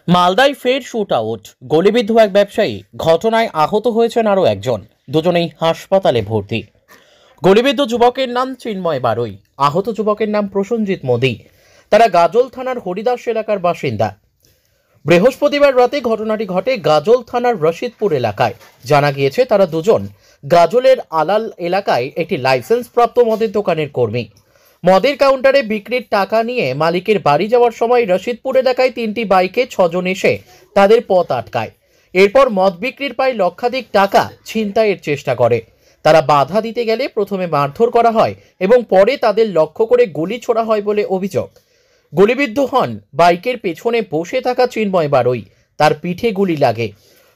মালদায় ফের shoot out, গুলিবিদ্ধ এক ব্যবসায়ী। ঘটনায় আহত হয়েছেন আরও একজন, দুজনেই হাসপাতালে ভর্তি। গুলিবিদ্ধ যুবকের নাম চিন্ময় বারুই, আহত যুবকের নাম প্রসেনজিৎ মোদি। তারা গাজল থানার হরিদাস এলাকার বাসিন্দা। বৃহস্পতিবার রাতে ঘটনাটি ঘটে গাজল থানার রশিদপুর এলাকায়। জানা গিয়েছে তারা দুজন গাজলের আলাল এলাকায় একটি লাইসেন্স প্রাপ্ত মদের দোকানের কর্মী। মদের কাউন্টারে বিক্রির টাকা নিয়ে মালিকের বাড়ি যাওয়ার সময় রশিদপুর এলাকায় 3টি বাইকে 6 জন এসে তাদের পথ আটকায়। এরপর মদ বিক্রির প্রায় লক্ষাধিক টাকা ছিনতাইয়ের চেষ্টা করে। তারা বাধা দিতে গেলে প্রথমে মারধর করা হয় এবং পরে তাদের লক্ষ্য করে গুলি ছোড়া হয় বলে অভিযোগ। গুলিবিদ্ধ হন বাইকের পেছনে বসে থাকা চিন্ময় বারুই, তার পিঠে গুলি লাগে।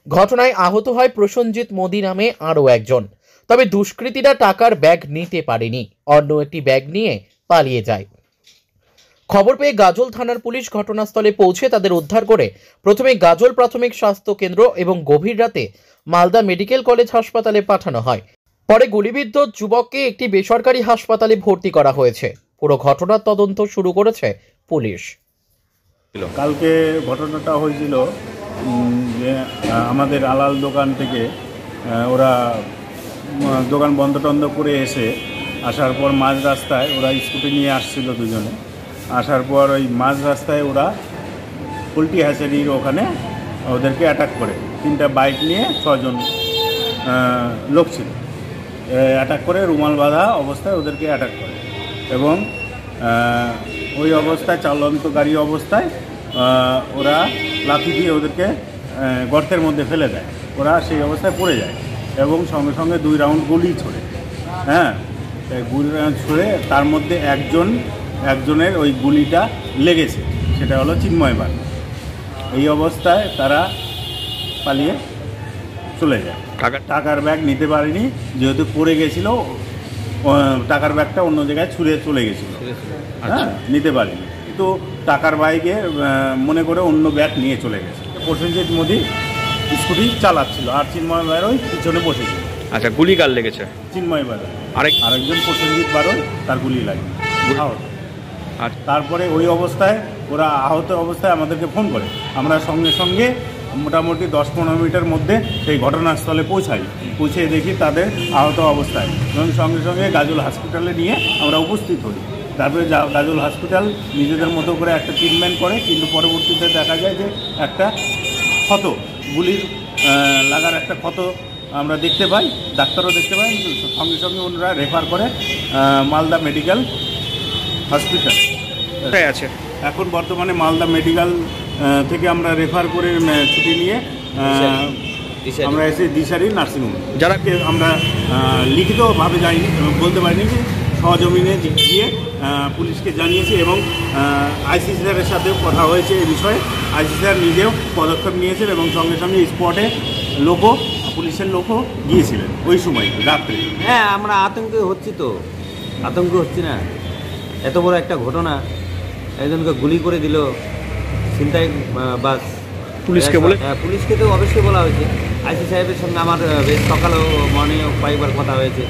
ঘটনায় আহত হয় প্রসেনজিৎ মোদি নামে আরও একজন। তবে দুষ্কৃতীরা টাকার ব্যাগ নিতে পারেনি, অন্য একটি ব্যাগ নিয়ে পালিয়ে যায়। খবর পেয়ে গাজল থানার পুলিশ ঘটনাস্থলে পৌঁছে তাদের উদ্ধার করে প্রথমে গাজল প্রাথমিক স্বাস্থ্য কেন্দ্র এবং গভীর রাতে মালদা মেডিকেল কলেজ হাসপাতালে পাঠানো হয়। পরে গুলিবিদ্ধ যুবককে একটি বেসরকারি হাসপাতালে ভর্তি করা হয়েছে। পুরো ঘটনার তদন্ত শুরু করেছে পুলিশ। কালকে ঘটনাটা হয়েছিল যে আমাদের আলাল দোকান থেকে ওরা দোকান বন্ধ টন্ধ করে আসার পর মাঝ রাস্তায় ওরা স্কুটি নিয়ে আসছিল দুজনে। আসার পর ওই মাঝ রাস্তায় ওরা পোল্ট্রি হ্যাচারির ওখানে ওদেরকে অ্যাটাক করে। 3টা বাইক নিয়ে 6 জন লোক ছিল, অ্যাটাক করে রুমাল বাঁধা অবস্থায় ওদেরকে অ্যাটাক করে এবং ওই অবস্থায় চালন্তকারী অবস্থায় ওরা লাঠি দিয়ে ওদেরকে গর্তের মধ্যে ফেলে দেয়। ওরা সেই অবস্থায় পড়ে যায় এবং সঙ্গে সঙ্গে 2 রাউন্ড গুলি ছোড়ে। গুলি ছুঁড়ে তার মধ্যে একজনের ওই গুলিটা লেগেছে, সেটা হলো চিন্ময় বারুই। এই অবস্থায় তারা পালিয়ে চলে যায়। টাকার ব্যাগ নিতে পারেনি, যেহেতু পড়ে গেছিল। টাকার ব্যাগটা অন্য জায়গায় ছুঁড়ে চলে গেছিল, নিতে পারেনি। কিন্তু টাকার বাইকে মনে করে অন্য ব্যাগ নিয়ে চলে গেছে। প্রসেনজিৎ মোদি স্কুটি চালাচ্ছিল আর চিন্ময় বারুই পিছনে বসেছিল। আচ্ছা, গুলি কার লেগেছে? চিন্ময় বারুই। আরেকজন প্রসেনজিৎ বারুই, তার গুলি লাগে। আর তারপরে ওই অবস্থায় ওরা আহত অবস্থায় আমাদেরকে ফোন করে। আমরা সঙ্গে সঙ্গে মোটামুটি 10-15 মিনিটের মধ্যে সেই ঘটনাস্থলে পৌঁছে দেখি তাদের আহত অবস্থায় এবং সঙ্গে সঙ্গে গাজল হসপিটালে নিয়ে আমরা উপস্থিত হই। তারপরে গাজল হসপিটাল নিজেদের মতো করে একটা ট্রিটমেন্ট করে, কিন্তু পরবর্তীতে দেখা যায় যে একটা ক্ষত, গুলির লাগার একটা ক্ষত আমরা দেখতে পাই, ডাক্তারও দেখতে পাই। সঙ্গে সঙ্গে ওনারা রেফার করে মালদা মেডিকেল হসপিটাল আছে। এখন বর্তমানে মালদা মেডিকেল থেকে আমরা রেফার করে ছুটি নিয়ে আমরা এসে দিশারি নার্সিংহোম, যারাকে আমরা লিখিতভাবে যাইনি এবং বলতে পারিনি, যে সহজমিনে গিয়ে পুলিশকে জানিয়েছি এবং আইসি স্যারের সাথেও কথা হয়েছে এই বিষয়ে। আইসি স্যার নিজেও পদক্ষেপ নিয়েছেন এবং সঙ্গে সঙ্গে স্পটে পুলিশের লোকও গিয়েছিলেন ওই সময় রাত্রে। হ্যাঁ, আমরা আতঙ্ক হচ্ছি না। এত বড় একটা ঘটনা, একজনকে গুলি করে দিল ছিনতাই বাস। পুলিশকে তো অবশ্যই বলা হয়েছে। আইসি সাহেবের সঙ্গে আমার বেশ সকালেও মর্নিংও কয়েকবার কথা হয়েছে।